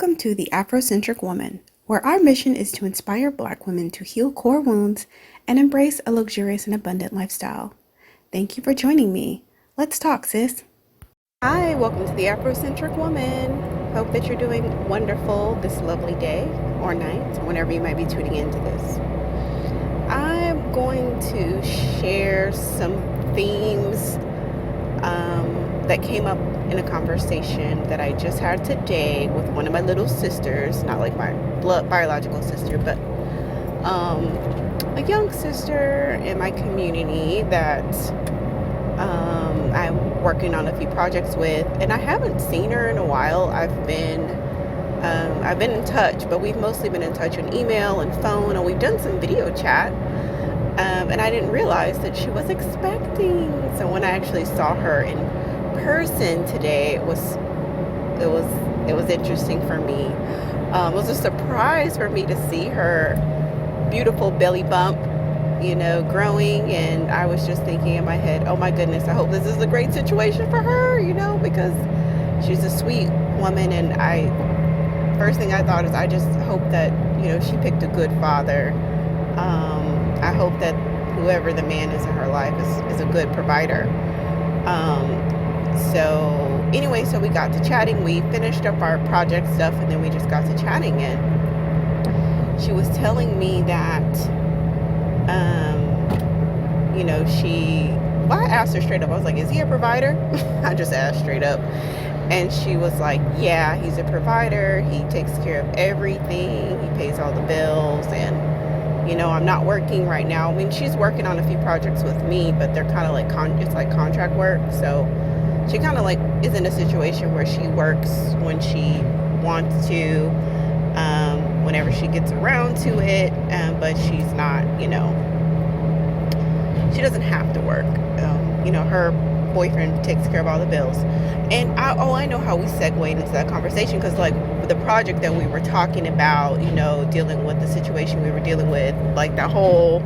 Welcome to the Afrocentric Woman, where our mission is to inspire Black women to heal core wounds and embrace a luxurious and abundant lifestyle. Thank you for joining me. Let's talk, sis. Hi, welcome to the Afrocentric Woman. Hope that you're doing wonderful this lovely day or night, whenever you might be tuning into this. I'm going to share some themes that came up in a conversation that I just had today with one of my little sisters, not like my blood biological sister, but a young sister in my community that I'm working on a few projects with, and I haven't seen her in a while. I've been in touch, but we've mostly been in touch on email and phone, and we've done some video chat. And I didn't realize that she was expecting. So when I actually saw her in person today, it was interesting for me. It was a surprise for me to see her beautiful belly bump, growing, and I was just thinking in my head, oh my goodness, I hope this is a great situation for her, because she's a sweet woman, and first thing I thought is I just hope that she picked a good father. I hope that whoever the man is in her life is a good provider. So we got to chatting. We finished up our project stuff, and then we just got to chatting, and she was telling me that, I asked her straight up. I was like, is he a provider? I just asked straight up. And she was like, yeah, he's a provider. He takes care of everything. He pays all the bills, and I'm not working right now. I mean, she's working on a few projects with me, but they're kind of like it's like contract work. So she kind of like is in a situation where she works when she wants to, whenever she gets around to it, but she's not, she doesn't have to work. Her boyfriend takes care of all the bills. And I know how we segued into that conversation, because like the project that we were talking about, dealing with the situation we were dealing with, like the whole,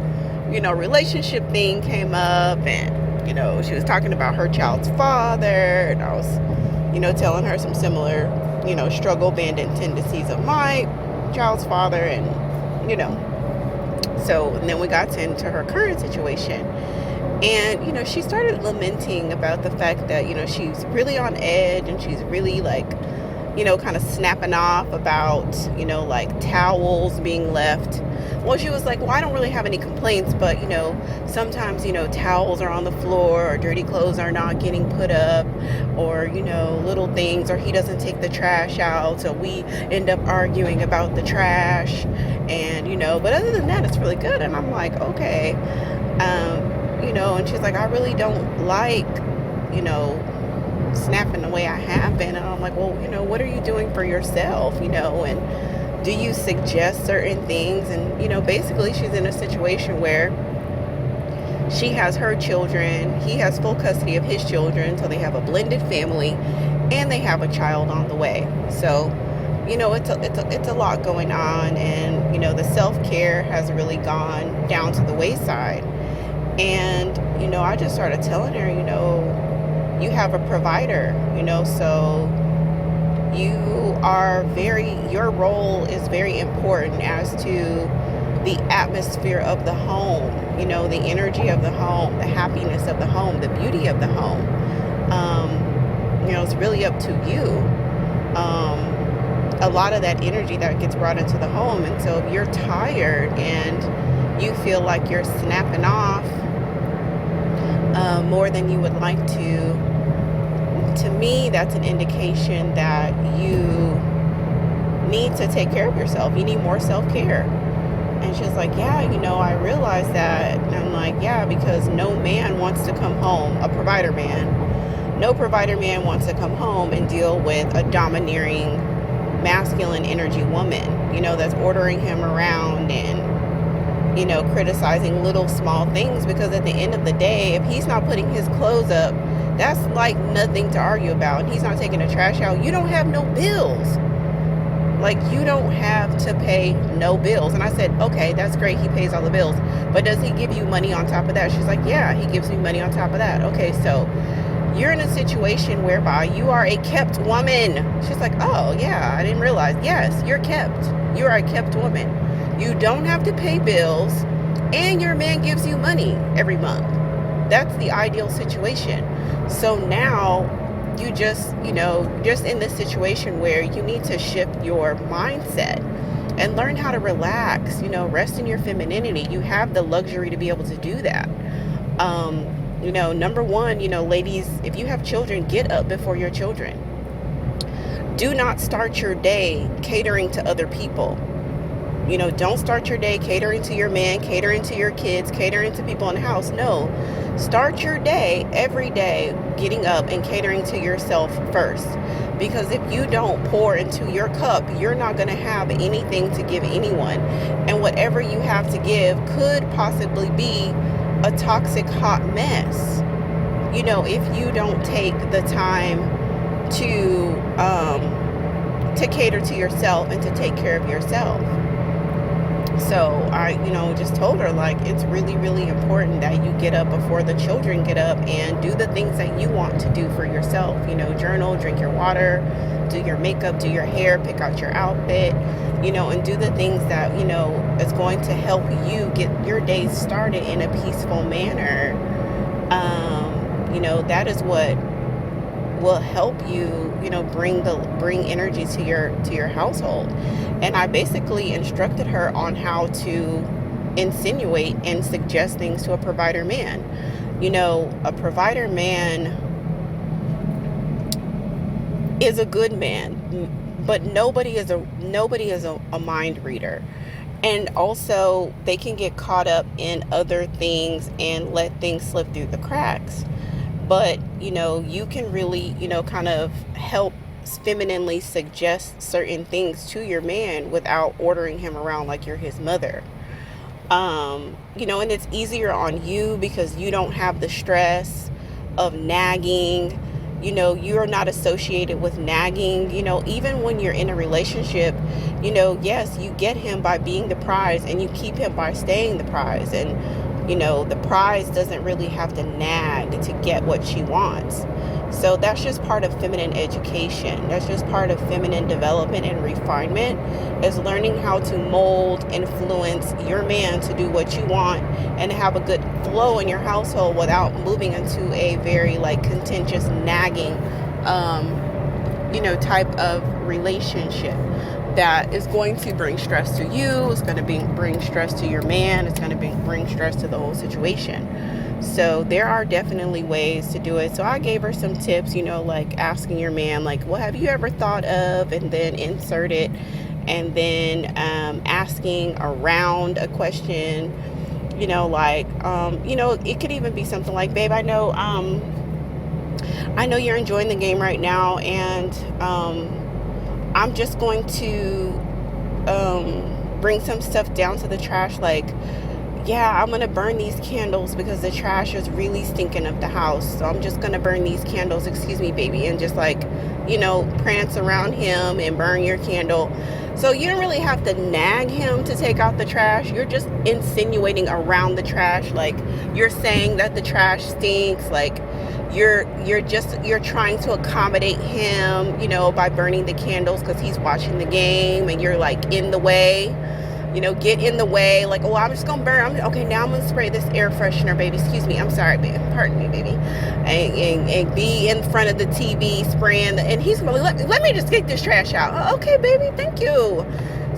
relationship thing came up, and, she was talking about her child's father, and I was, telling her some similar, struggle bandit tendencies of my child's father, and, and then we got into her current situation. And, she started lamenting about the fact that, she's really on edge, and she's really like, kind of snapping off about, like towels being left. Well, she was like, well, I don't really have any complaints, but, sometimes, towels are on the floor, or dirty clothes are not getting put up, or, little things, or he doesn't take the trash out. So we end up arguing about the trash, and, but other than that, it's really good. And I'm like, okay. And she's like, I really don't like, snapping the way I have been. And I'm like, well, what are you doing for yourself, and do you suggest certain things? And, basically she's in a situation where she has her children, he has full custody of his children, so they have a blended family, and they have a child on the way. So, it's a lot going on, and, the self-care has really gone down to the wayside. And, I just started telling her, you have a provider, so your role is very important as to the atmosphere of the home, the energy of the home, the happiness of the home, the beauty of the home. It's really up to you. A lot of that energy that gets brought into the home. And so if you're tired and you feel like you're snapping off more than you would like to me, that's an indication that you need to take care of yourself. You need more self-care. And she's like, yeah, I realize that. And I'm like, yeah, because no man wants to come home, a provider man, no provider man wants to come home and deal with a domineering, masculine energy woman, that's ordering him around and, criticizing little small things. Because at the end of the day, if he's not putting his clothes up, that's like nothing to argue about. And he's not taking the trash out. You don't have no bills. Like, you don't have to pay no bills. And I said, okay, that's great. He pays all the bills. But does he give you money on top of that? She's like, yeah, he gives me money on top of that. Okay, so you're in a situation whereby you are a kept woman. She's like, oh yeah, I didn't realize. Yes, you're kept. You are a kept woman. You don't have to pay bills, and your man gives you money every month. That's the ideal situation. So now you just in this situation where you need to shift your mindset and learn how to relax, rest in your femininity. You have the luxury to be able to do that. Number one, ladies, if you have children, get up before your children. Do not start your day catering to other people. Don't start your day catering to your man, catering to your kids, catering to people in the house. No, start your day every day getting up and catering to yourself first. Because if you don't pour into your cup, you're not going to have anything to give anyone. And whatever you have to give could possibly be a toxic hot mess. If you don't take the time to cater to yourself and to take care of yourself. So I, just told her, like, it's really, really important that you get up before the children get up and do the things that you want to do for yourself. Journal, drink your water, do your makeup, do your hair, pick out your outfit, and do the things that, is going to help you get your day started in a peaceful manner. That is what will help you, bring energy to your household. And I basically instructed her on how to insinuate and suggest things to a provider man. A provider man is a good man, but nobody is a mind reader. And also they can get caught up in other things and let things slip through the cracks. But, you can really, kind of help femininely suggest certain things to your man without ordering him around like you're his mother. And it's easier on you because you don't have the stress of nagging. You're not associated with nagging. Even when you're in a relationship, yes, you get him by being the prize, and you keep him by staying the prize. And the prize doesn't really have to nag to get what she wants. So that's just part of feminine education. That's just part of feminine development and refinement, is learning how to mold, influence your man to do what you want and have a good flow in your household without moving into a very contentious, nagging, type of relationship that is going to bring stress to you. It's going to bring stress to your man. It's going to bring stress to the whole situation. So there are definitely ways to do it. So I gave her some tips, like asking your man, what have you ever thought of, and then insert it, and then asking around a question, it could even be something like, babe, I know you're enjoying the game right now, and I'm just going to bring some stuff down to the trash. I'm going to burn these candles because the trash is really stinking up the house. So I'm just going to burn these candles. Excuse me, baby. And just prance around him and burn your candle. So you don't really have to nag him to take out the trash. You're just insinuating around the trash. You're saying that the trash stinks. You're trying to accommodate him, by burning the candles because he's watching the game, and you're in the way, get in the way. I'm just gonna burn. Okay, now I'm gonna spray this air freshener, baby. Excuse me, I'm sorry, baby. Pardon me, baby. And be in front of the TV spraying, and he's gonna let me just get this trash out. Oh, okay, baby, thank you,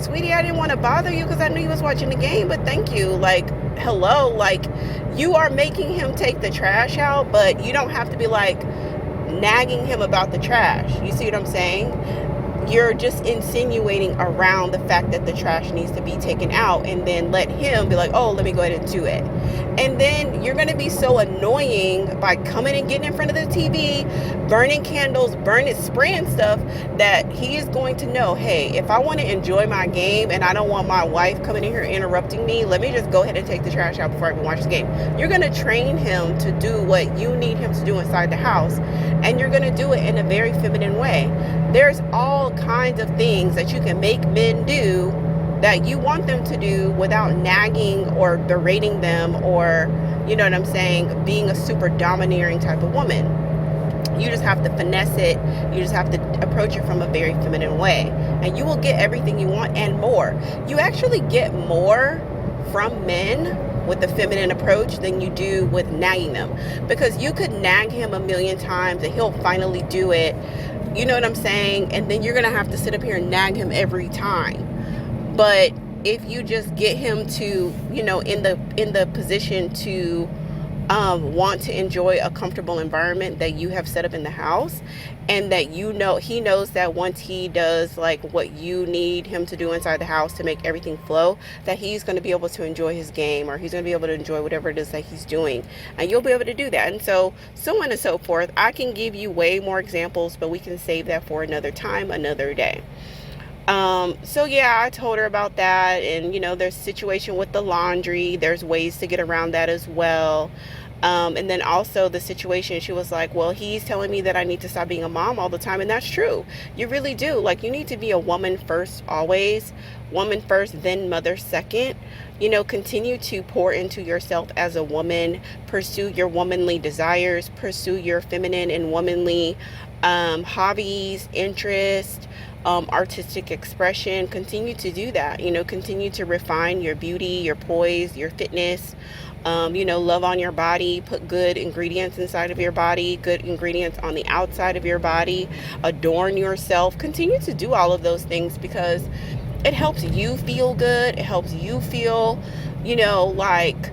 sweetie. I didn't want to bother you because I knew you was watching the game, but thank you. Hello, you are making him take the trash out, but you don't have to be nagging him about the trash. You see what I'm saying? You're just insinuating around the fact that the trash needs to be taken out, and then let him be oh, let me go ahead and do it. And then you're going to be so annoying by coming and getting in front of the TV, burning candles, spraying stuff, that he is going to know, hey, if I want to enjoy my game and I don't want my wife coming in here interrupting me, let me just go ahead and take the trash out before I even watch the game. You're going to train him to do what you need him to do inside the house, and you're going to do it in a very feminine way. There's all kinds of things that you can make men do that you want them to do without nagging or berating them, or, you know what I'm saying, being a super domineering type of woman. You just have to finesse it. You just have to approach it from a very feminine way, and you will get everything you want and more. You actually get more from men with the feminine approach than you do with nagging them, because you could nag him a million times and he'll finally do it. You know what I'm saying? And then you're gonna have to sit up here and nag him every time. But if you just get him to, you know, in the position to want to enjoy a comfortable environment that you have set up in the house, and that, you know, he knows that once he does like what you need him to do inside the house to make everything flow, that he's going to be able to enjoy his game, or he's going to be able to enjoy whatever it is that he's doing, and you'll be able to do that. And so on and so forth. I can give you way more examples, but we can save that for another time, another day. So yeah, I told her about that, and you know, there's a situation with the laundry. There's ways to get around that as well. And then also the situation, she was like, well, he's telling me that I need to stop being a mom all the time. And that's true. You really do. Like, you need to be a woman first, always. Woman first, then mother second. You know, continue to pour into yourself as a woman. Pursue your womanly desires. Pursue your feminine and womanly hobbies, interests, artistic expression. Continue to do that. You know, continue to refine your beauty, your poise, your fitness. You know, love on your body, put good ingredients inside of your body, good ingredients on the outside of your body, adorn yourself. Continue to do all of those things, because it helps you feel good. It helps you feel, you know, like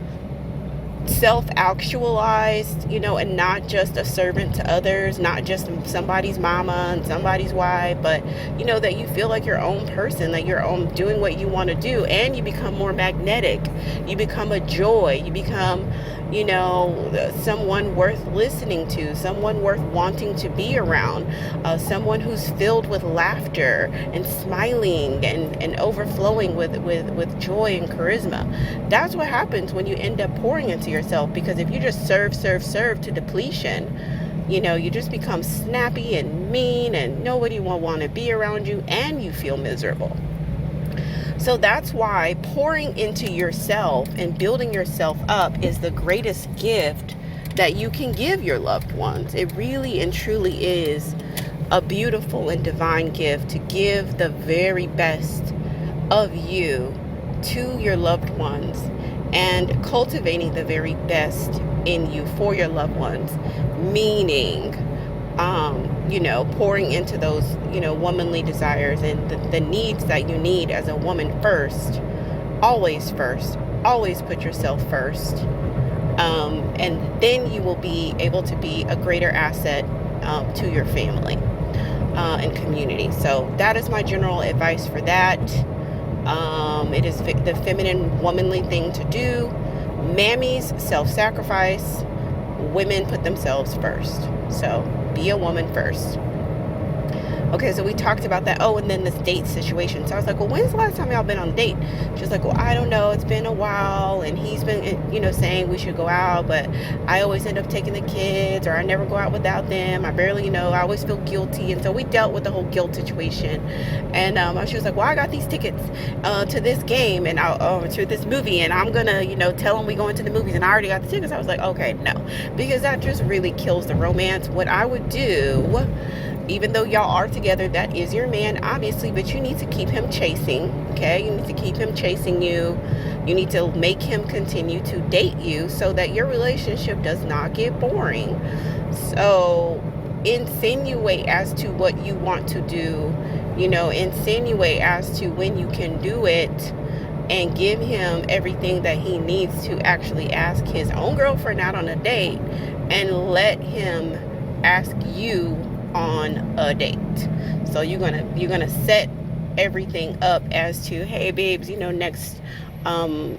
self-actualized, you know, and not just a servant to others, not just somebody's mama and somebody's wife, but you know, that you feel like your own person, that you're doing what you want to do, and you become more magnetic. You become a joy. You become, you know, someone worth listening to, someone worth wanting to be around, someone who's filled with laughter and smiling and overflowing with joy and charisma. That's what happens when you end up pouring into yourself, because if you just serve to depletion, you know, you just become snappy and mean, and nobody will want to be around you, and you feel miserable. So that's why pouring into yourself and building yourself up is the greatest gift that you can give your loved ones. It really and truly is a beautiful and divine gift to give the very best of you to your loved ones, and cultivating the very best in you for your loved ones, meaning you know, pouring into those, you know, womanly desires and the needs that you need as a woman first. Always put yourself first, and then you will be able to be a greater asset to your family and community. So that is my general advice for that. It is the feminine, womanly thing to do. Mammies self-sacrifice. Women put themselves first. So be a woman first. Okay, so we talked about that. Oh, and then this date situation. So I was like, well, when's the last time y'all been on a date? She was like, well, I don't know. It's been a while. And he's been, you know, saying we should go out, but I always end up taking the kids, or I never go out without them. I barely, you know, I always feel guilty. And so we dealt with the whole guilt situation. And she was like, well, I got these tickets to this game and to this movie, and I'm going to, you know, tell them we going to the movies, and I already got the tickets. I was like, okay, no, because that just really kills the romance. What I would do, even though y'all are together, that is your man, obviously, but you need to keep him chasing, okay? You need to keep him chasing you. You need to make him continue to date you so that your relationship does not get boring. So insinuate as to what you want to do, you know, insinuate as to when you can do it, and give him everything that he needs to actually ask his own girlfriend out on a date, and let him ask you on a date. So you're gonna set everything up as to, hey babes, you know, next tomorrow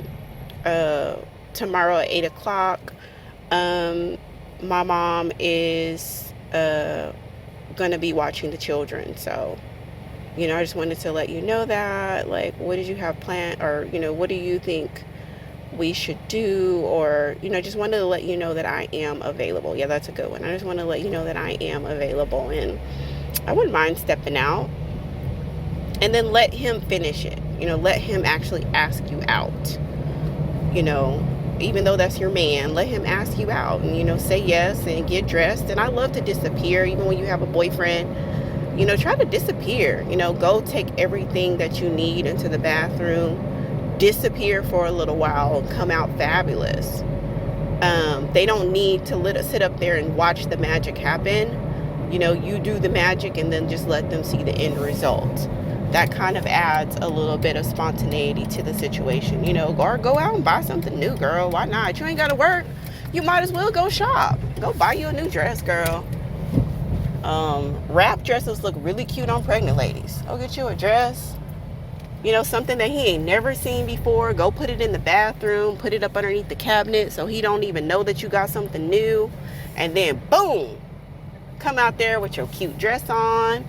at 8:00 my mom is gonna be watching the children, so you know, I just wanted to let you know that, like, what did you have planned, or you know, what do you think we should do, or you know, just wanted to let you know that I am available. Yeah, that's a good one. I just want to let you know that I am available, and I wouldn't mind stepping out. And then let him finish it, you know, let him actually ask you out, you know, even though that's your man, let him ask you out and, say yes and get dressed. And I love to disappear, even when you have a boyfriend. Try to disappear. Go take everything that you need into the bathroom, disappear for a little while, come out fabulous. They don't need to sit up there and watch the magic happen. You do the magic and then just let them see the end result. That kind of adds a little bit of spontaneity to the situation. Or go out and buy something new, girl. Why not? You ain't got to work. You might as well go shop. Go buy you a new dress, girl. Wrap dresses look really cute on pregnant ladies. Go get you a dress. Something that he ain't never seen before. Go put it in the bathroom. Put it up underneath the cabinet so he don't even know that you got something new. And then, boom, come out there with your cute dress on.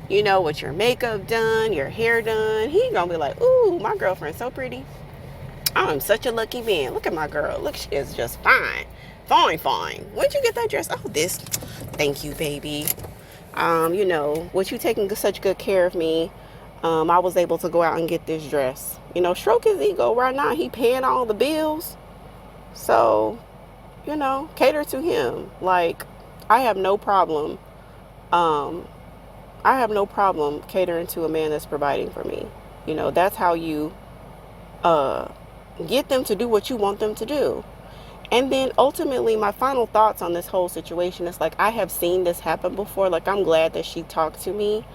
With your makeup done, your hair done. He gonna be like, ooh, my girlfriend's so pretty. I'm such a lucky man. Look at my girl. Look, she is just fine. Fine. Where'd you get that dress? Oh, this. Thank you, baby. What you taking such good care of me. I was able to go out and get this dress. Stroke his ego right now. He paying all the bills. So, cater to him. Like, I have no problem. Catering to a man that's providing for me. That's how you get them to do what you want them to do. And then ultimately, my final thoughts on this whole situation is like, I have seen this happen before. Like, I'm glad that she talked to me.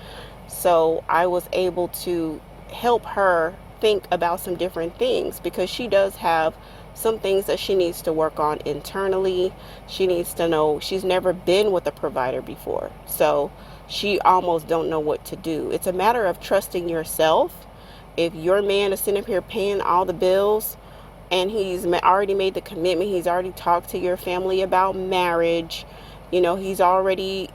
So I was able to help her think about some different things, because she does have some things that she needs to work on internally. She needs to know she's never been with a provider before. So she almost don't know what to do. It's a matter of trusting yourself. If your man is sitting up here paying all the bills and he's already made the commitment, he's already talked to your family about marriage, he's already,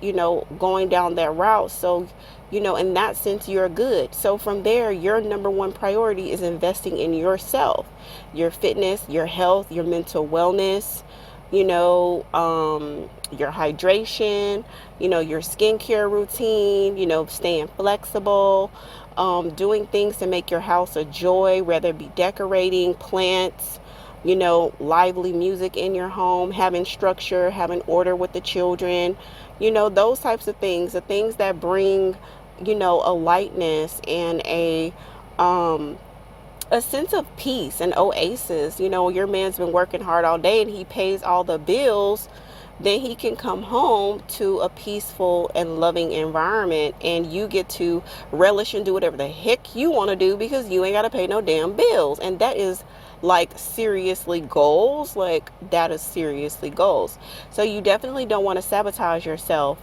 going down that route. So, in that sense, you're good. So from there, your number one priority is investing in yourself, your fitness, your health, your mental wellness, your hydration, your skincare routine, staying flexible, doing things to make your house a joy, whether it be decorating, plants, lively music in your home, having structure, having order with the children, those types of things, the things that bring, a lightness and a sense of peace and oasis. Your man's been working hard all day and he pays all the bills. Then he can come home to a peaceful and loving environment, and you get to relish and do whatever the heck you want to do because you ain't got to pay no damn bills. And that is like seriously goals. That is seriously goals. So you definitely don't want to sabotage yourself.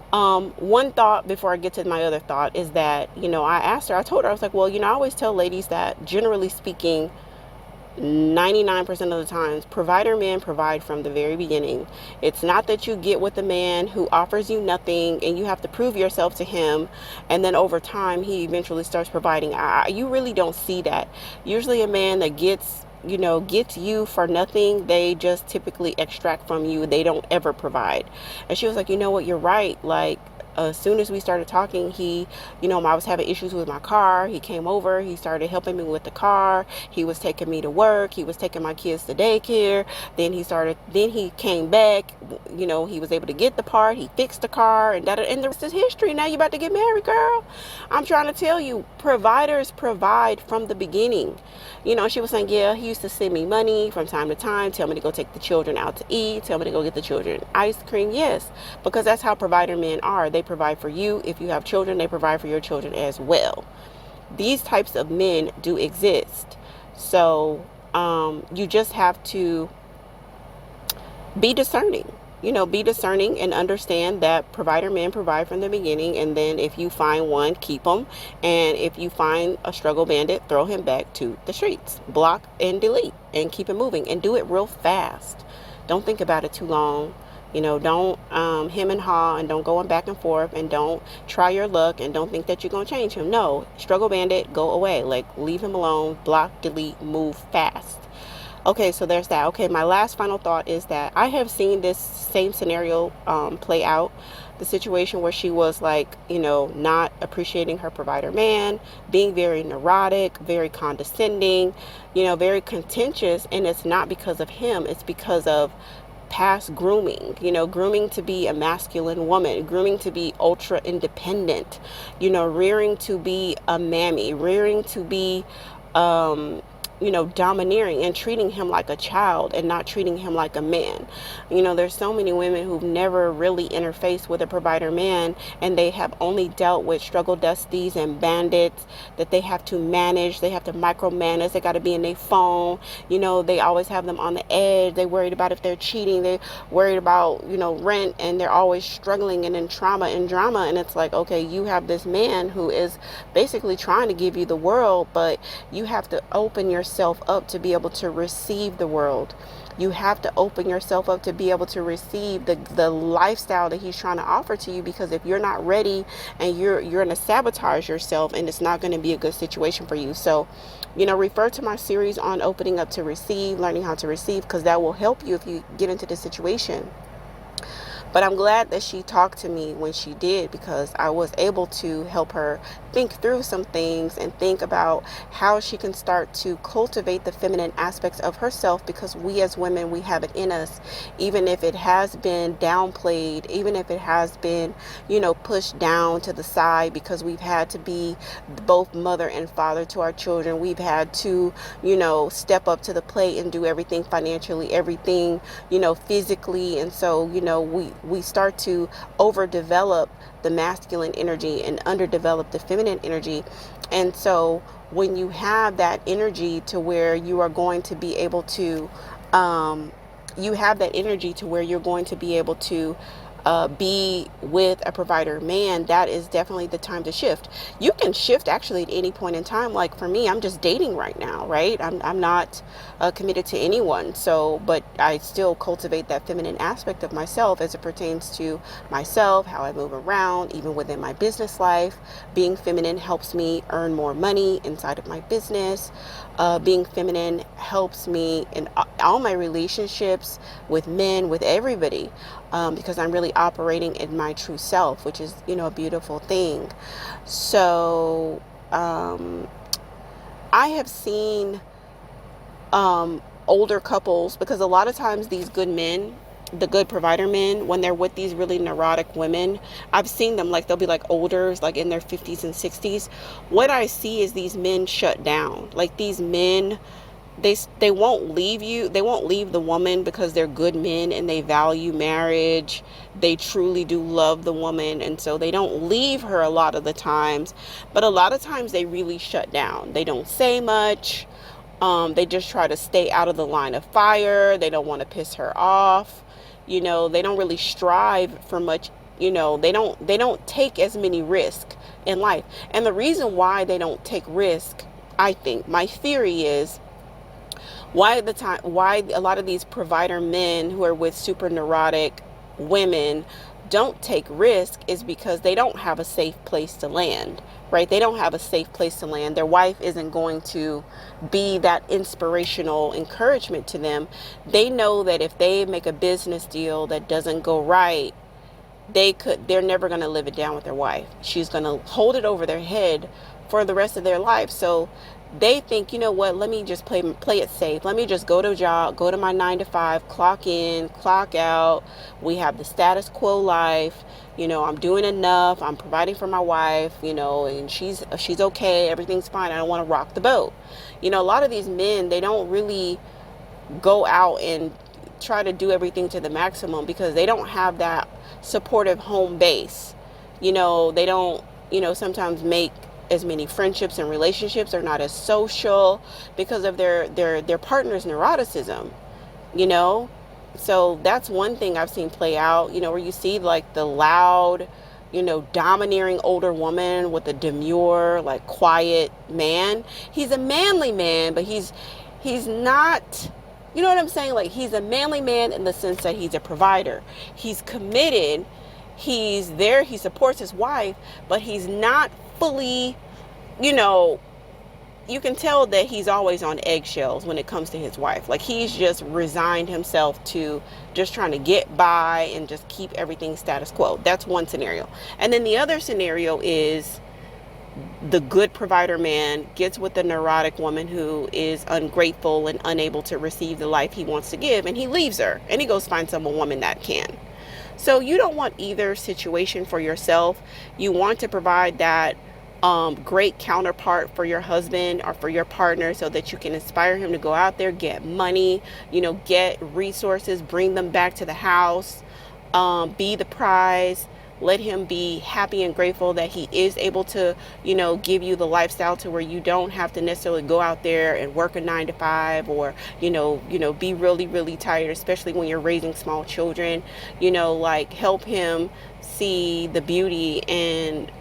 One thought before I get to my other thought is that, I told her, I was like, well, I always tell ladies that generally speaking, 99% of the times, provider men provide from the very beginning. It's not that you get with a man who offers you nothing and you have to prove yourself to him, and then over time he eventually starts providing. You really don't see that. Usually a man that gets you for nothing, they just typically extract from you. They don't ever provide. And she was like, you know what, you're right. As soon as we started talking, I was having issues with my car. He came over, he started helping me with the car. He was taking me to work. He was taking my kids to daycare. Then he came back, he was able to get the part. He fixed the car and the rest is history. Now you about to get married, girl. I'm trying to tell you, providers provide from the beginning. She was saying, yeah, he used to send me money from time to time, tell me to go take the children out to eat, tell me to go get the children ice cream. Yes, because that's how provider men are. They provide for you. If you have children, they provide for your children as well. These types of men do exist. So you just have to be discerning. Be discerning and understand that provider men provide from the beginning. And then if you find one, keep them. And if you find a struggle bandit, throw him back to the streets. Block and delete and keep it moving, and do it real fast. Don't think about it too long. Don't hem and haw, and don't go on back and forth, and don't try your luck, and don't think that you're going to change him. No, struggle bandit, go away. Leave him alone, block, delete, move fast. Okay, so there's that. Okay, my last final thought is that I have seen this same scenario play out the situation where she was like, not appreciating her provider man, being very neurotic, very condescending, very contentious. And it's not because of him, it's because of past grooming, grooming to be a masculine woman, grooming to be ultra independent, rearing to be a mammy, rearing to be, domineering, and treating him like a child and not treating him like a man. There's so many women who've never really interfaced with a provider man, and they have only dealt with struggle dusties and bandits that they have to manage. They have to micromanage. They got to be in their phone. They always have them on the edge. They worried about if they're cheating. They worried about, rent, and they're always struggling and in trauma and drama. And it's like, okay, you have this man who is basically trying to give you the world, but you have to open yourself up to be able to receive the world. You have to open yourself up to be able to receive the lifestyle that he's trying to offer to you, because if you're not ready, and you're going to sabotage yourself, and it's not going to be a good situation for you. So, refer to my series on opening up to receive, learning how to receive, because that will help you if you get into this situation. But I'm glad that she talked to me when she did, because I was able to help her think through some things and think about how she can start to cultivate the feminine aspects of herself, because we as women, we have it in us, even if it has been downplayed, even if it has been, pushed down to the side, because we've had to be both mother and father to our children. We've had to, step up to the plate and do everything financially, everything, physically. And so, we start to overdevelop the masculine energy and underdevelop the feminine energy. And so when you have that energy to where you are going to be able to, be with a provider man, that is definitely the time to shift. You can shift actually at any point in time. Like for me, I'm just dating right now, right? I'm not committed to anyone. So, but I still cultivate that feminine aspect of myself as it pertains to myself, how I move around, even within my business life. Being feminine helps me earn more money inside of my business. Being feminine helps me in all my relationships with men, with everybody, because I'm really operating in my true self, which is, a beautiful thing. So I have seen older couples, because a lot of times these good men, the good provider men, when they're with these really neurotic women, I've seen them, like they'll be like older, like in their 50s and 60s. What I see is these men shut down. Like these men, they won't leave you. They won't leave the woman because they're good men and they value marriage. They truly do love the woman. And so they don't leave her a lot of the times. But a lot of times they really shut down. They don't say much. They just try to stay out of the line of fire. They don't want to piss her off. They don't really strive for much. They don't take as many risks in life. And the reason why they don't take risk, I think, my theory is, why a lot of these provider men who are with super neurotic women don't take risk is because they don't have a safe place to land, right? They don't have a safe place to land. Their wife isn't going to be that inspirational encouragement to them. They know that if they make a business deal that doesn't go right, they're never going to live it down with their wife. She's going to hold it over their head for the rest of their life. So they think, let me just play it safe. Let me just go to a job, go to my 9 to 5, clock in, clock out. We have the status quo life. I'm doing enough. I'm providing for my wife, and she's okay. Everything's fine. I don't want to rock the boat. A lot of these men, they don't really go out and try to do everything to the maximum because they don't have that supportive home base. They don't, sometimes make as many friendships and relationships, are not as social because of their partner's neuroticism, So that's one thing I've seen play out, where you see like the loud, domineering older woman with a demure, like quiet man. He's a manly man, but he's not, you know what I'm saying? Like he's a manly man in the sense that he's a provider. He's committed. He's there. He supports his wife, but he's not fully, you can tell that he's always on eggshells when it comes to his wife. Like, he's just resigned himself to just trying to get by and just keep everything status quo. That's one scenario. And then the other scenario is the good provider man gets with the neurotic woman who is ungrateful and unable to receive the life he wants to give, and he leaves her and he goes find some woman that can. So you don't want either situation for yourself. You want to provide that great counterpart for your husband or for your partner, so that you can inspire him to go out there, get money, get resources, bring them back to the house, be the prize. Let him be happy and grateful that he is able to, give you the lifestyle to where you don't have to necessarily go out there and work a 9 to 5, or, be really, really tired, especially when you're raising small children. Like, help him see the beauty and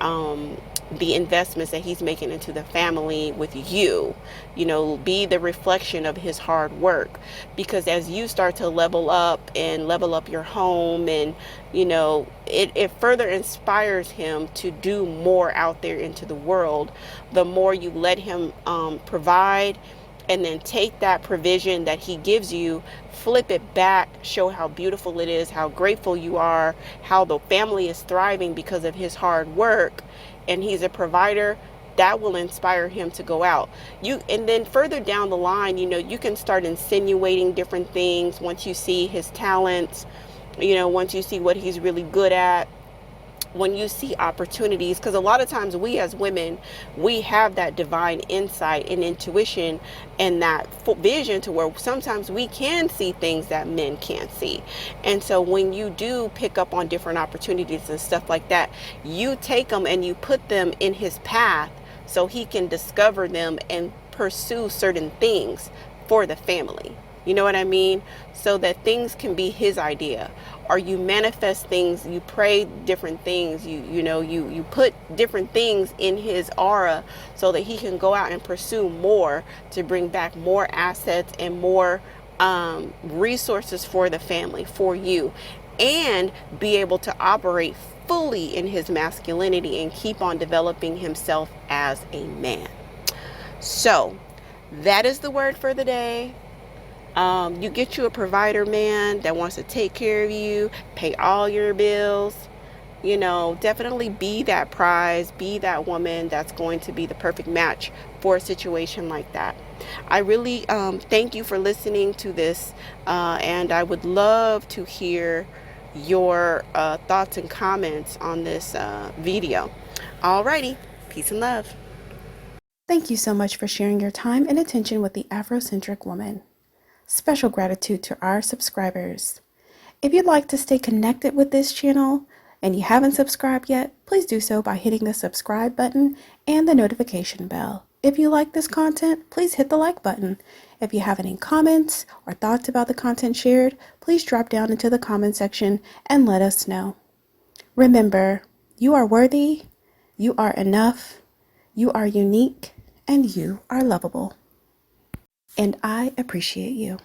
the investments that he's making into the family with you. Be the reflection of his hard work, because as you start to level up your home, and it further inspires him to do more out there into the world. The more you let him provide, and then take that provision that he gives you, flip it back, show how beautiful it is, how grateful you are, how the family is thriving because of his hard work, and he's a provider, that will inspire him to go out. And then further down the line, you can start insinuating different things once you see his talents, once you see what he's really good at, when you see opportunities, because a lot of times we as women, we have that divine insight and intuition and that vision to where sometimes we can see things that men can't see. And so when you do pick up on different opportunities and stuff like that, you take them and you put them in his path so he can discover them and pursue certain things for the family. You know what I mean? So that things can be his idea, or you manifest things, you pray different things, you put different things in his aura so that he can go out and pursue more, to bring back more assets and more resources for the family, for you, and be able to operate fully in his masculinity and keep on developing himself as a man. So that is the word for the day. You get you a provider man that wants to take care of you, pay all your bills. Definitely be that prize, be that woman that's going to be the perfect match for a situation like that. I really thank you for listening to this, and I would love to hear your thoughts and comments on this video. Alrighty, peace and love. Thank you so much for sharing your time and attention with the Afrocentric Woman. Special gratitude to our subscribers. If you'd like to stay connected with this channel and you haven't subscribed yet, please do so by hitting the subscribe button and the notification bell. If you like this content, please hit the like button. If you have any comments or thoughts about the content shared, please drop down into the comment section and let us know. Remember, you are worthy, you are enough, you are unique, and you are lovable. And I appreciate you.